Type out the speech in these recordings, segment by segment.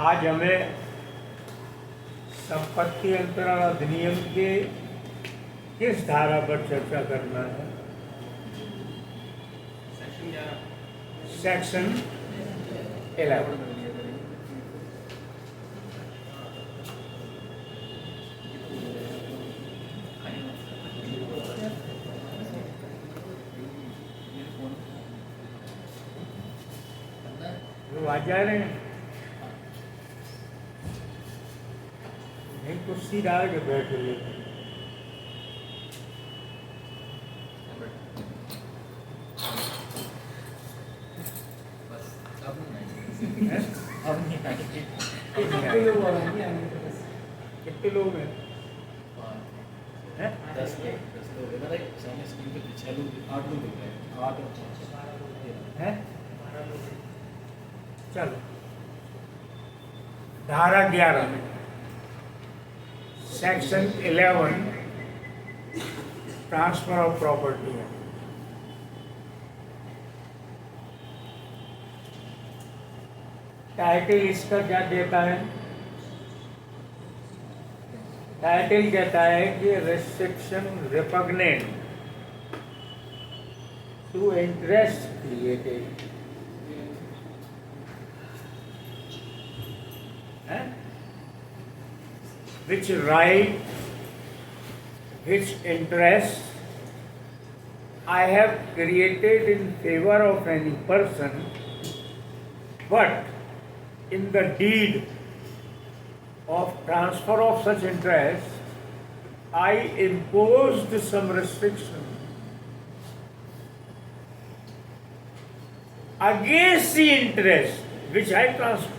आज हमें संपत्ति अंतरण अधिनियम के किस धारा पर चर्चा करना है? सेक्शन 11। लोग आ जा रहे हैं? नहीं, कुर्सी डाल के बैठ गए। कितने लोग हैं? 10 लोग है। मतलब सामने स्क्रीन पे 6 लोग 8 लोग दिख रहे हैं। 8 और 6 हैं? चलो, धारा 11 में सेक्शन 11 ट्रांसफर ऑफ प्रॉपर्टी है। टाइटल इसका क्या कहता है? टाइटल कहता है कि restriction repugnant to interest created which right, which interest I have created in favor of any person, but in the deed of transfer of such interest, I imposed some restriction against the interest which I transferred.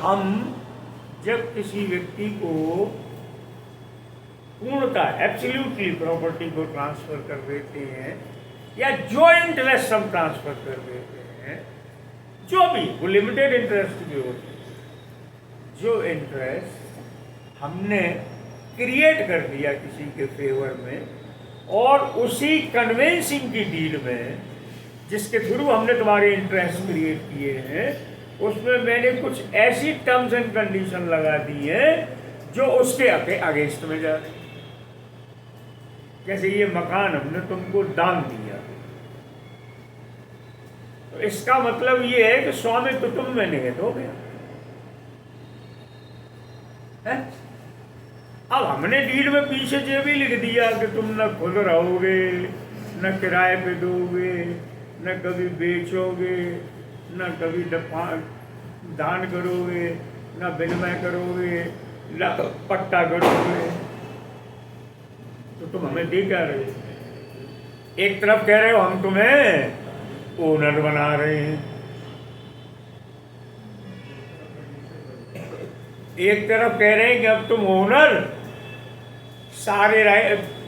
हम जब किसी व्यक्ति को पूर्णतः absolutely property को transfer कर देते हैं या जो इंटरेस्ट हम ट्रांसफर कर देते हैं, जो भी वो लिमिटेड इंटरेस्ट भी होते हैं, जो इंटरेस्ट हमने क्रिएट कर दिया किसी के फेवर में और उसी कन्वेंसिंग की डीड में जिसके थ्रू हमने तुम्हारे इंटरेस्ट क्रिएट किए हैं, उसमें मैंने कुछ ऐसी टर्म्स एंड कंडीशन लगा दी है जो उसके अगेंस्ट में जा रही। जैसे ये मकान हमने तुमको दान दिया, तो इसका मतलब ये है कि स्वामित्व तो तुम में निहित हो गया है? अब हमने डीड में पीछे ये भी लिख दिया कि तुम न खुद रहोगे, न किराए पे दोगे, न कभी बेचोगे, न कभी दान करोगे, न विनिमय करोगे, न पट्टा करोगे, तो तुम हमें दे क्या रहे हो? एक तरफ कह रहे हो हम तुम्हें ओनर बना रहे हैं, एक तरफ कह रहे हैं कि अब तुम ओनर, सारे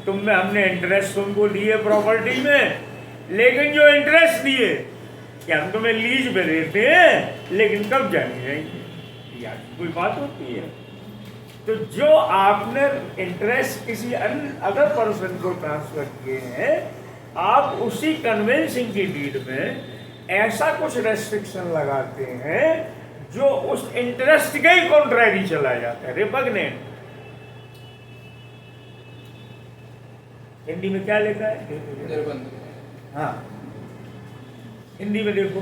तुम में हमने इंटरेस्ट तुमको दिए प्रॉपर्टी में, लेकिन जो इंटरेस्ट दिए कि हम तुम्हें लीज पे देते हैं लेकिन कब जानी रहेंगे, यार कोई बात होती है? तो जो आपने इंटरेस्ट किसी अदर पर्सन को ट्रांसफर किए हैं, आप उसी कन्वेंसिंग की डीड में ऐसा कुछ रेस्ट्रिक्शन लगाते हैं जो उस इंटरेस्ट के ही कॉन्ट्रैरी चला जाता है, रिपग्नेंट। हिंदी में क्या लिखा है? हाँ, हिंदी में देखो,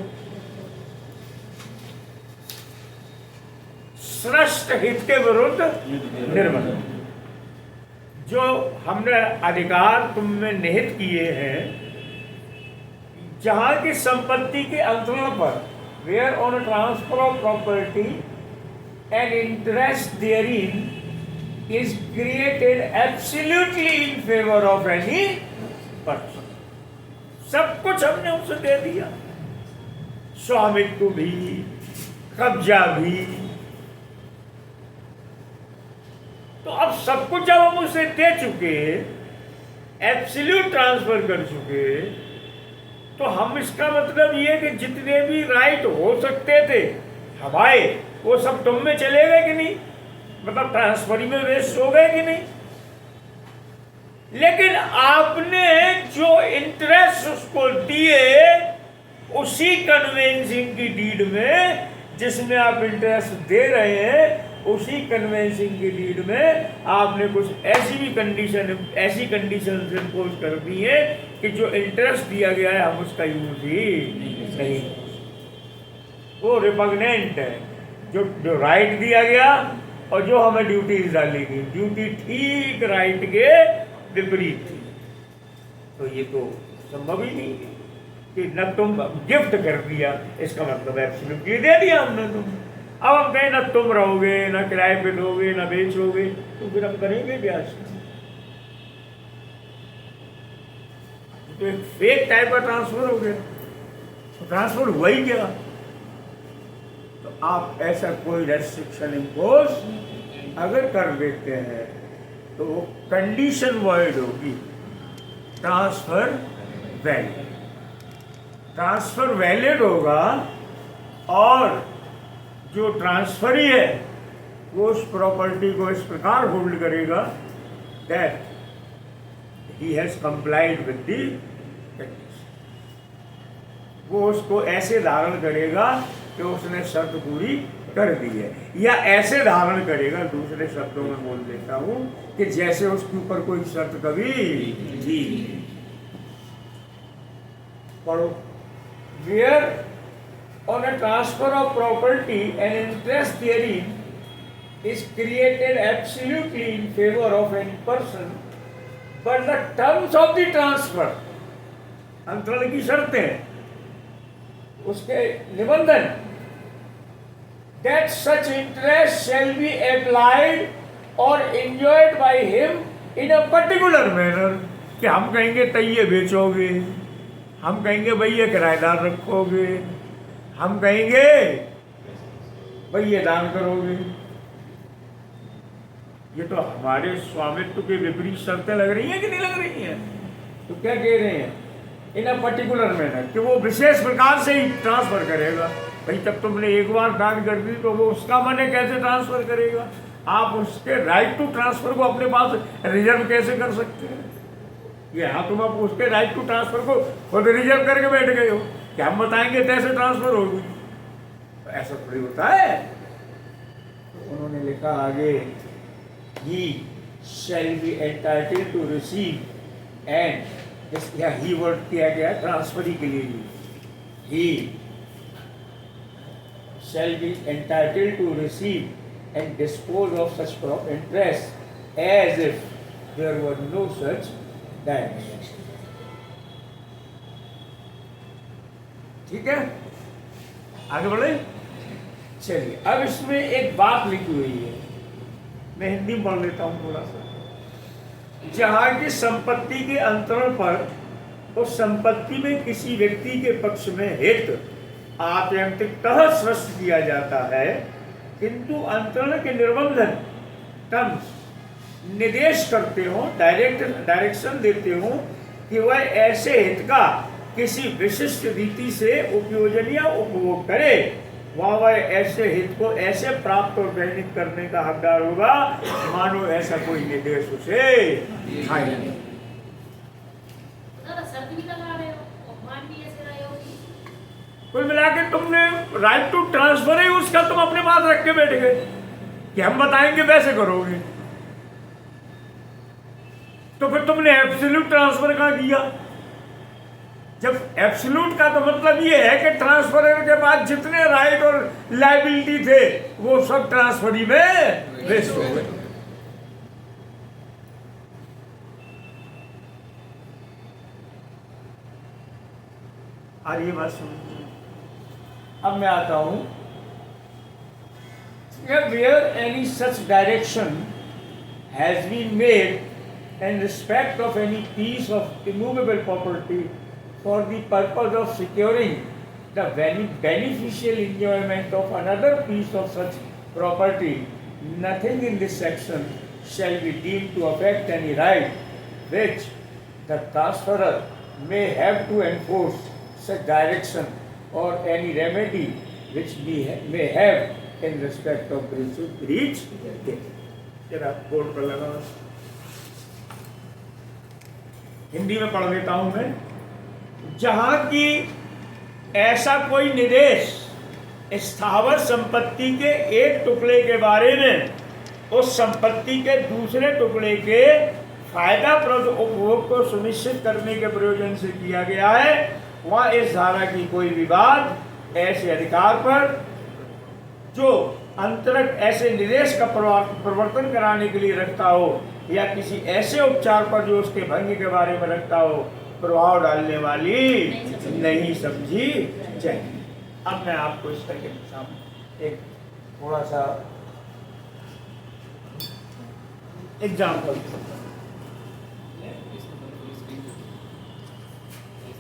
सृष्ट हित के विरुद्ध निर्बंध। जो हमने अधिकार तुम में निहित किए हैं, जहां की संपत्ति के अंतरण पर, where on transfer of property and interest therein is created absolutely in favour of any person. सब कुछ हमने उसे दे दिया, स्वामित्व भी, कब्जा भी। तो अब सब कुछ जब हम उसे दे चुके, एब्सोल्यूट ट्रांसफर कर चुके, तो हम इसका मतलब ये कि जितने भी राइट हो सकते थे हमारे, वो सब तुम में चले गए कि नहीं, मतलब ट्रांसफर में वेस्ट हो गए कि नहीं। लेकिन आपने जो इंटरेस्ट उसको दिए उसी कन्वेंसिंग की डीड में, जिसमें आप इंटरेस्ट दे रहे हैं उसी कन्वेंसिंग की डीड में आपने कुछ ऐसी कंडीशन इम्पोज कर दी है कि जो इंटरेस्ट दिया गया है हम उसका यूज ही नहीं, वो रिपग्नेंट है। जो राइट दिया गया और जो हमें ड्यूटीज डाली गई, ड्यूटी ठीक राइट के विपरीत थी। तो ये तो संभव ही नहीं है कि न तुम गिफ्ट कर दिया, इसका मतलब एब्सोल्युटली दे दिया हमने तुम। अब हम कहें ना तुम रहोगे, ना किराए पे दोगे, ना बेचोगे, तो फिर हम करेंगे ब्याज। तो एक फेक टाइप का ट्रांसफर हो गया, तो ट्रांसफर हुआ ही क्या। तो आप ऐसा कोई रेस्ट्रिक्शन इम्पोज अगर कर देते हैं तो वो कंडीशन वॉइड होगी, ट्रांसफर वैलिड। ट्रांसफर वैलिड होगा और जो ट्रांसफरी है वो उस प्रॉपर्टी को इस प्रकार होल्ड करेगा that he has complied with the condition. वो उसको ऐसे धारण करेगा कि उसने शर्त पूरी कर दी है, या ऐसे धारण करेगा, दूसरे शब्दों में बोल देता हूं कि जैसे उसके ऊपर कोई शर्त कभी थी। पढ़ो। Where on a transfer of property an interest therein is created absolutely in favor of any person, but the terms of the transfer, अंतरण की शर्तें, उसके निबंधन, that such interest shall be applied or enjoyed by him in a particular manner, कि हम कहेंगे तय ये बेचोगे, हम कहेंगे भाई ये किराएदार रखोगे, हम कहेंगे भाई ये दान करोगे। ये तो हमारे स्वामित्व के विपरीत शर्तें लग रही हैं कि नहीं लग रही हैं। तो क्या कह रहे हैं, इन अ पर्टिकुलर मैनर, कि वो विशेष प्रकार से ही ट्रांसफर करेगा। भाई जब तुमने एक बार दान कर दी तो वो उसका मन है कैसे ट्रांसफर करेगा। आप उसके राइट टू ट्रांसफर को अपने पास रिजर्व कैसे कर सकते हैं। ये हाँ, तुम आप उसके राइट टू ट्रांसफर को खुद रिजर्व करके बैठ गए हो कि हम बताएंगे कैसे ट्रांसफर होगी। तो ऐसा थोड़ी होता है। तो उन्होंने लिखा आगे, he shall be entitled to receive and, he word किया गया ट्रांसफरी के लिए, ही shall be entitled to receive and dispose of such interest as if there were no such directions. ठीक है, आगे बढ़े। चलिए, अब इसमें एक बात लिखी हुई है, मैं हिंदी में पढ़ लेता हूँ थोड़ा सा। जहाँ की संपत्ति के अंतरण पर उस संपत्ति में किसी व्यक्ति के पक्ष में हित आत्यंतिकतः स्पष्ट किया जाता है, किंतु अंतरण के निर्बंधन टर्म्स निर्देश करते हो, डायरेक्शन देते हो कि वह ऐसे हित का किसी विशिष्ट रीति से उपयोजन या उपभोग करे, वह ऐसे हित को ऐसे प्राप्त और ग्रहणित करने का हकदार होगा मानो ऐसा कोई निर्देश उसे दिखाई नहीं। कुल मिला के तुमने राइट टू ट्रांसफर ही उसका तुम अपने पास रख के बैठ गए कि हम बताएंगे वैसे करोगे। तो फिर तुमने एब्सोल्यूट ट्रांसफर कहाँ किया। जब एब्सोल्यूट का तो मतलब ये है कि ट्रांसफर के बाद जितने राइट और लायबिलिटी थे वो सब ट्रांसफरी में वेस्ट हो गए। और ये बात समझ। अब मैं आता हूं, where any such direction has been made in respect of any piece of immovable property for the purpose of securing the beneficial enjoyment of another piece of such property, nothing in this section shall be deemed to affect any right which the transferor may have to enforce such direction or any remedy which may have in respect of breach it. जरा board पर लगा, हिंदी में पढ़ देता हूं मैं। जहां की ऐसा कोई निर्देश स्थावर संपत्ति के एक टुकड़े के बारे में उस संपत्ति के दूसरे टुकड़े के फायदाप्रद उपभोग को सुनिश्चित करने के प्रयोजन से किया गया है, वहां इस धारा की कोई विवाद ऐसे अधिकार पर जो अंतरंग ऐसे निर्देश का प्रवर्तन कराने के लिए रखता हो या किसी ऐसे उपचार पर जो उसके भंग के बारे में रखता हो प्रभाव डालने वाली नहीं समझी जाए। अब मैं आपको इस तरह के सामने एक थोड़ा सा एग्जाम्पल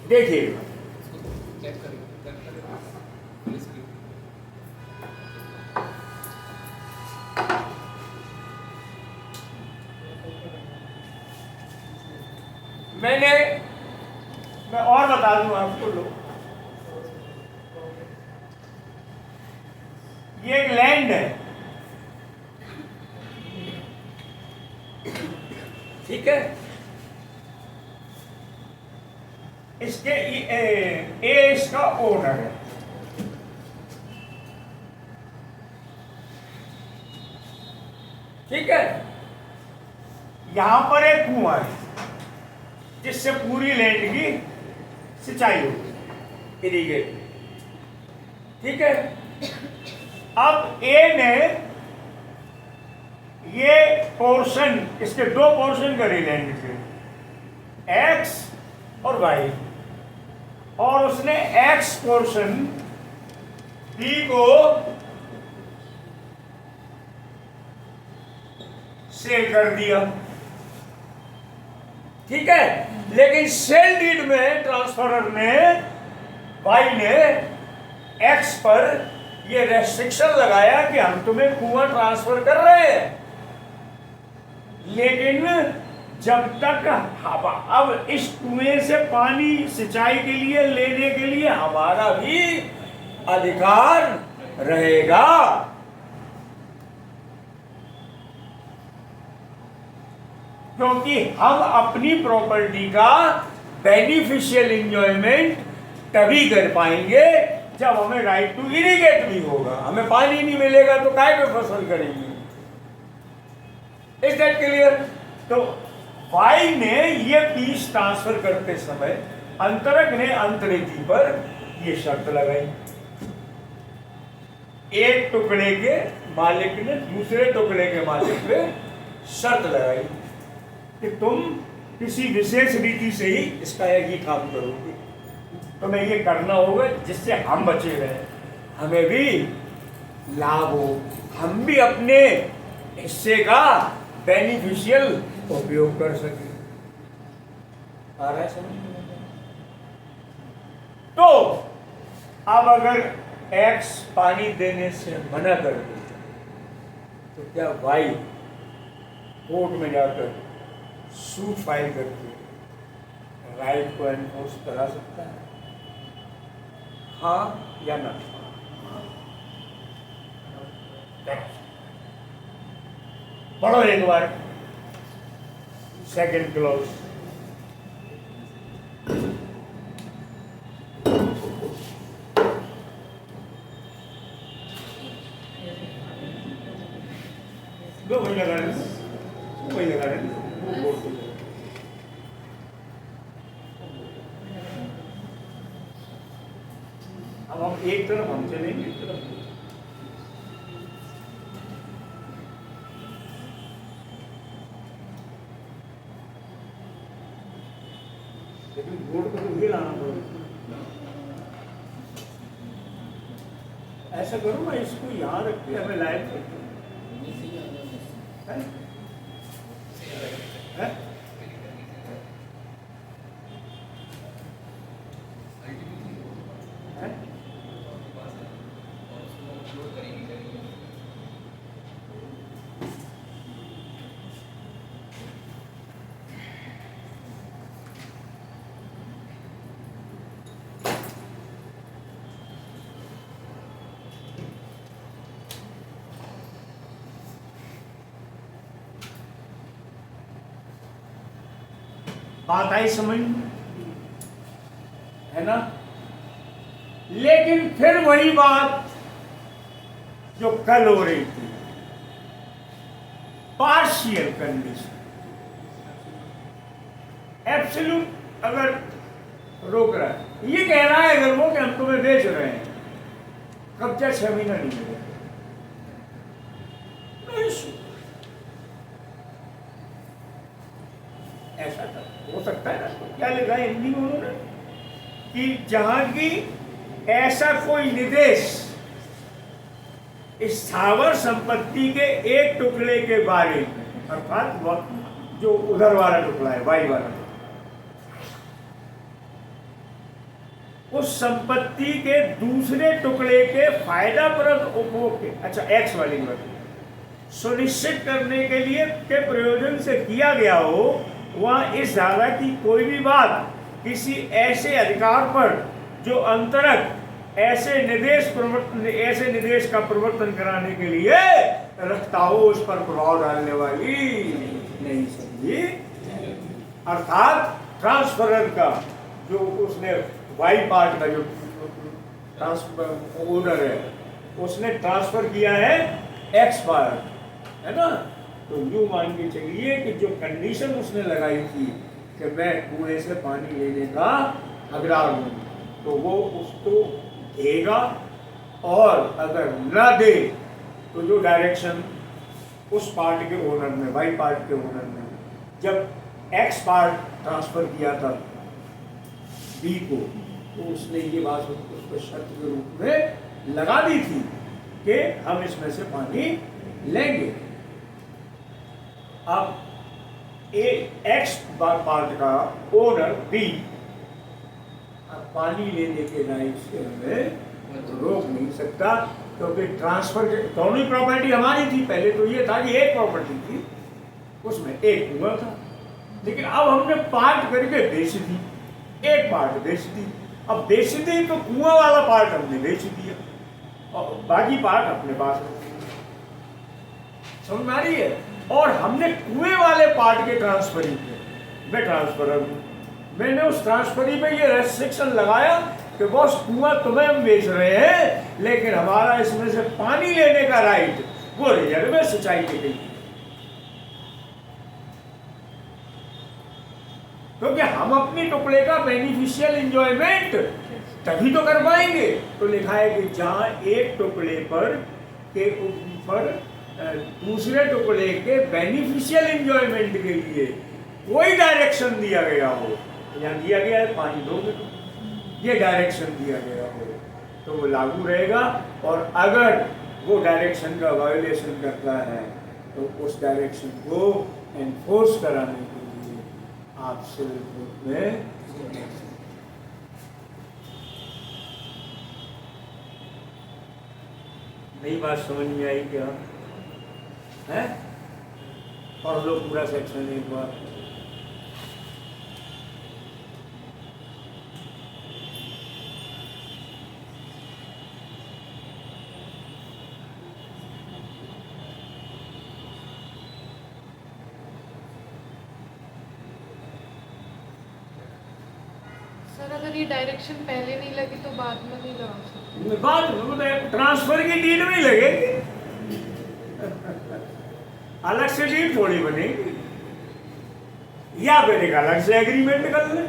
देखिए। मैं और बता दूं आपको लोग, ये एक लैंड है, ठीक है। इसके ए इसका ओनर है, ठीक है। यहां पर एक कुआं है जिससे पूरी लैंड की सिंचाई होगी, इरिगेट, ठीक है। अब ए ने ये पोर्शन, इसके दो पोर्शन करे लैंड के, एक्स और वाई, और उसने एक्स पोर्शन बी को सेल कर दिया, ठीक है। लेकिन सेल डीड में ट्रांसफरर ने, वाई ने एक्स पर ये रेस्ट्रिक्शन लगाया कि हम तुम्हें कुआं ट्रांसफर कर रहे हैं, लेकिन जब तक अब इस कुएं से पानी सिंचाई के लिए लेने के लिए हमारा भी अधिकार रहेगा। क्योंकि हम अपनी प्रॉपर्टी का बेनिफिशियल एंजॉयमेंट तभी कर पाएंगे जब हमें राइट टू इरिगेट भी होगा। हमें पानी नहीं मिलेगा तो काय पे फसल करेंगे? Is that clear? तो वाई ने ये पीस ट्रांसफर करते समय अंतरक ने अंतरिकी पर ये शर्त लगाई। एक टुकड़े के मालिक ने दूसरे टुकड़े के मालिक पे शर्त लगाई कि तुम किसी विशेष रीति से ही इसका एक ही काम करोगे, तुम्हें ये करना होगा जिससे हम बचे रहें, हमें भी लाभ हो, हम भी अपने हिस्से का बेनिफिशियल उपयोग कर सके। आ रहा है समझ में? तो अब अगर एक्स पानी देने से मना कर दे तो क्या वाई कोर्ट में जाकर सूट फाइल करके राइट को एनफोर्स करा सकता है? हाँ या ना? पढ़ो एक बार सेकंड क्लॉज। दो वही लगा रहे, वही लगा रहे। अब हम एक तरफ हम चलेंगे, एक तरफ लेकिन बोर्ड को तो भी लाना पड़ेगा। ऐसा करो मैं इसको यहाँ रख के हमें लाइव करते हैं। बात आई समझ में, है ना? लेकिन फिर वही बात जो कल हो रही थी, पार्शियल कंडीशन। एब्सोल्यूट अगर रोक रहा है, ये कह रहा है अगर वो कि हम तुम्हें बेच रहे हैं, कब्जा 6 महीना नहीं मिलेगा, ऐसा हो सकता है ना? क्या लिखा है हिंदी में उन्होंने कि जहां की ऐसा कोई निर्देश स्थावर संपत्ति के एक टुकड़े के बारे में, अर्थात जो उधर वाला टुकड़ा है, वाई वाला, उस संपत्ति के दूसरे टुकड़े के फायदाप्रद उपभोग के, अच्छा एक्स वाली बात, सुनिश्चित करने के लिए के प्रयोजन से किया गया हो, वहाँ इस धारा की कोई भी बात किसी ऐसे अधिकार पर जो अंतरक ऐसे निर्देश का प्रवर्तन कराने के लिए रखता हो, उस पर प्रभाव डालने वाली नहीं समझी। अर्थात ट्रांसफरर का जो उसने वाई पार्ट का जो ट्रांसफर ओनर है, उसने ट्रांसफर किया है एक्स पार्ट, है ना? तो यूं मान के चलिए कि जो कंडीशन उसने लगाई थी कि मैं कुएं से पानी लेने का हकदार हूं, तो वो उसको देगा, और अगर न दे तो जो डायरेक्शन उस पार्ट के ओनर ने, वाई पार्ट के ओनर ने, जब एक्स पार्ट ट्रांसफर किया था बी को, तो उसने ये बात उसको शर्त के रूप में लगा दी थी कि हम इसमें से पानी लेंगे। अब एक्स पार्ट का ओनर बी पानी लेने के राइट से हमें रोक नहीं सकता, क्योंकि ट्रांसफर के दोनों ही प्रॉपर्टी हमारी थी। पहले तो ये था कि एक प्रॉपर्टी थी, उसमें एक कुआं था, लेकिन अब हमने पार्ट करके बेच दी, एक पार्ट बेच दी। अब बेच दी तो कुआं वाला पार्ट हमने बेच दिया और बाकी पार्ट अपने पास रख, समझ में आ रही है? और हमने कुएं वाले पार्ट के ट्रांसफरी पे, मैं ट्रांसफरर हूं, मैंने उस ट्रांसफरी पे ये रेस्ट्रिक्शन लगाया कि बॉस कुआं तुम्हें हम बेच रहे हैं, लेकिन हमारा इसमें से पानी लेने का राइट वो रिजर्व में सिंचाई के लिए, क्योंकि हम अपनी टुकड़े का बेनिफिशियल एंजॉयमेंट तभी तो कर पाएंगे। तो लिखा है कि जहां एक टुकड़े पर के ऊपर दूसरे टुकड़े के बेनिफिशियल एंजॉयमेंट के लिए कोई डायरेक्शन दिया गया हो, या दिया गया है पानी दोगे, ये डायरेक्शन दिया गया हो, तो वो लागू रहेगा। और अगर वो डायरेक्शन का वायोलेशन करता है तो उस डायरेक्शन को एनफोर्स कराने के लिए आप सिविल कोर्ट में, नई बात समझ में आई क्या है? और लोग पूरा सेक्शन एक बार, सर अगर ये डायरेक्शन पहले नहीं लगी तो बाद में नहीं लगा सकते? बाद में ट्रांसफर की डीड में लगेगी, अलग से डीड थोड़ी बनेगी, या फिर एक अलग से एग्रीमेंट कर ले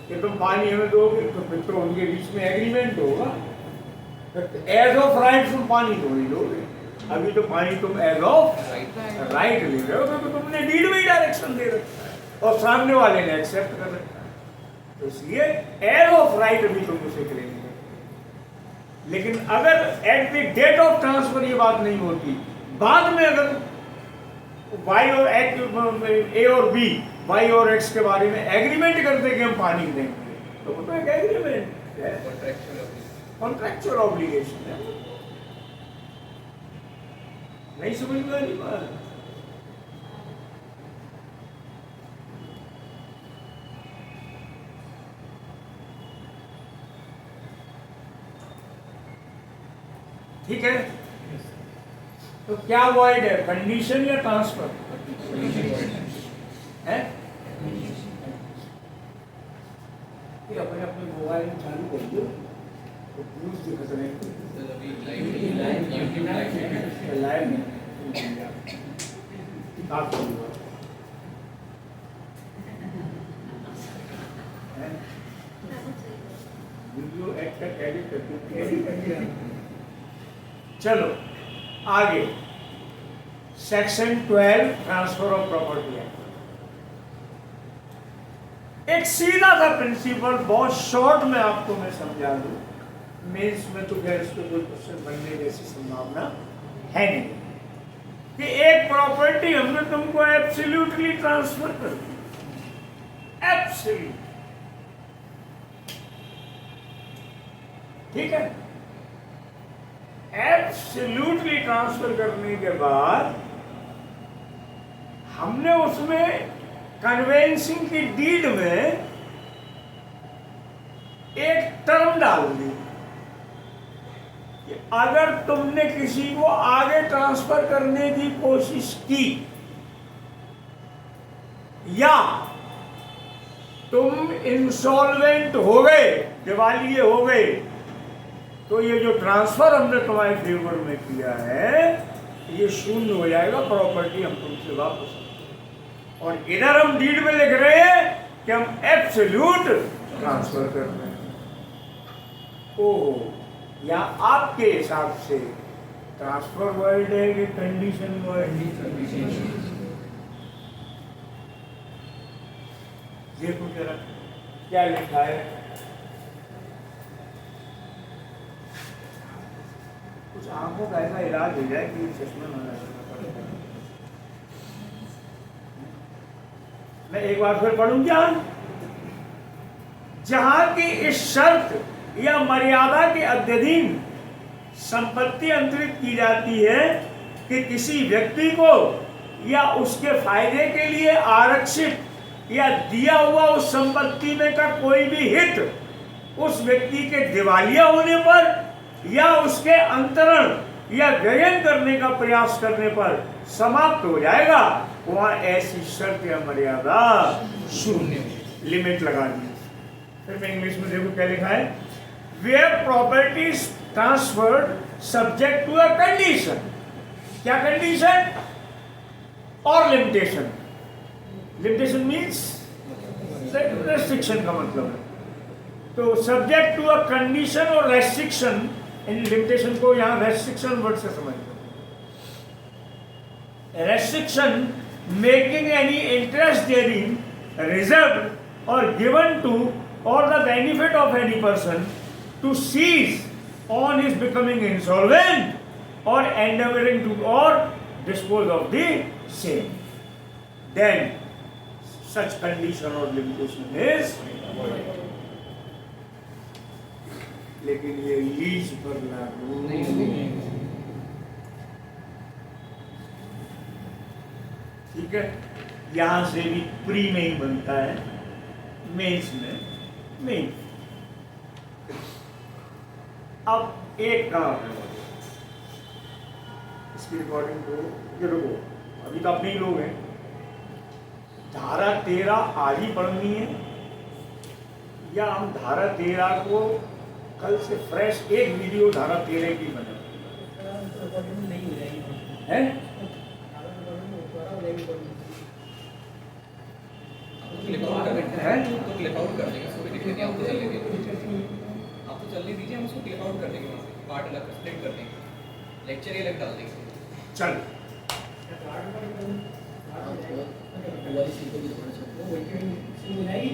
कि तुम पानी हमें दोगे, तो फिर तो उनके बीच में एग्रीमेंट होगा। एज ऑफ राइट तुम पानी थोड़ी दोगे, अभी तो पानी तुम एज ऑफ राइट ले रहे हो, तो तुमने डीड में ही डायरेक्शन दे रखा है और सामने वाले ने एक्सेप्ट कर रखा है, तो इसलिए एज ऑफ राइट अभी तुम उसे करेंगे। लेकिन अगर at the date of transfer ये बात नहीं होती, बाद में अगर वाई और ए और बी, वाई और एक्स के बारे में एग्रीमेंट करते कि हम पानी देंगे, तो वो तो एक एग्रीमेंट है, कॉन्ट्रैक्चुअल ऑब्लिगेशन है। नहीं समझ में आ रही बात? ठीक है, तो क्या वॉइड है, कंडीशन या ट्रांसफर है? कि अपने अपने मोबाइल में चालू कर दो तो न्यूज दिखत रहे सर अभी लाइव यूट्यूब लाइव किताब वीडियो एक्टर एडिट करके चलो आगे section 12 transfer of property act. एक सीधा सा प्रिंसिपल बहुत शॉर्ट में आपको मैं समझा दूं, मेंस में तो खैर इसको कोई क्वेश्चन बनने जैसी संभावना है नहीं, कि एक प्रॉपर्टी हमने तुमको एब्सोल्युटली ट्रांसफर कर दी, एब्सोल्यूट, ठीक है। एब्सोल्युटली ट्रांसफर करने के बाद हमने उसमें कन्वेंसिंग की डीड में एक टर्म डाल दी कि अगर तुमने किसी को आगे ट्रांसफर करने की कोशिश की या तुम इंसॉल्वेंट हो गए, दिवालिये हो गए, तो ये जो ट्रांसफर हमने तुम्हारे फेवर में किया है ये शून्य हो जाएगा, प्रॉपर्टी हम तुमसे वापस। और इधर हम डीड में लिख रहे हैं कि हम एब्सोल्यूट ट्रांसफर कर रहे हैं। ओहो, या आपके हिसाब से ट्रांसफर वर्ड है कि कंडीशन वर्ड? देखो जरा क्या लिखा है, कुछ आंखों का ऐसा इलाज हो जाए कि चश्मा न लगाना पड़े। मैं एक बार फिर पढ़ूं क्या? जहां की इस शर्त या मर्यादा के अध्ययन संपत्ति अंतरित की जाती है कि किसी व्यक्ति को या उसके फायदे के लिए आरक्षित या दिया हुआ उस संपत्ति में का कोई भी हित उस व्यक्ति के दिवालिया होने पर या उसके अंतरण या व्ययन करने का प्रयास करने पर समाप्त हो जाएगा, वहां ऐसी शर्त या मर्यादा शून्य, लिमिट लगा दी। फिर मैं इंग्लिश में देखो क्या लिखा है, where property is transferred subject to a condition. क्या कंडीशन? और लिमिटेशन। लिमिटेशन मीन्स रेस्ट्रिक्शन का मतलब है। तो सब्जेक्ट टू अ कंडीशन और रेस्ट्रिक्शन, इन लिमिटेशन को यहां रेस्ट्रिक्शन वर्ड से समझते हैं। Restriction making any interest therein reserved or given to or the benefit of any person to cease on his becoming insolvent or endeavouring to or dispose of the same, then such condition or limitation is avoided। लेकिन ये lease पर लागू नहीं। ठीक है, यहां से भी प्री में ही बनता है, मेंस में नहीं। अब एक काम है, इसकी रिकॉर्डिंग को ये रुको, अभी तो अपने ही लोग हैं। धारा 13 आज ही पढ़नी है या हम धारा 13 को कल से फ्रेश एक वीडियो धारा 13 की बना है? तो क्लिक आउट कर देंगे, कोई दिक्कत नहीं, आपको चलने दीजिए, आपको चलने दीजिए, हम उसको क्लिक आउट कर देंगे, वहाँ से पार्ट अलग स्प्लिट कर देंगे, लेक्चर ही अलग डाल देंगे। चल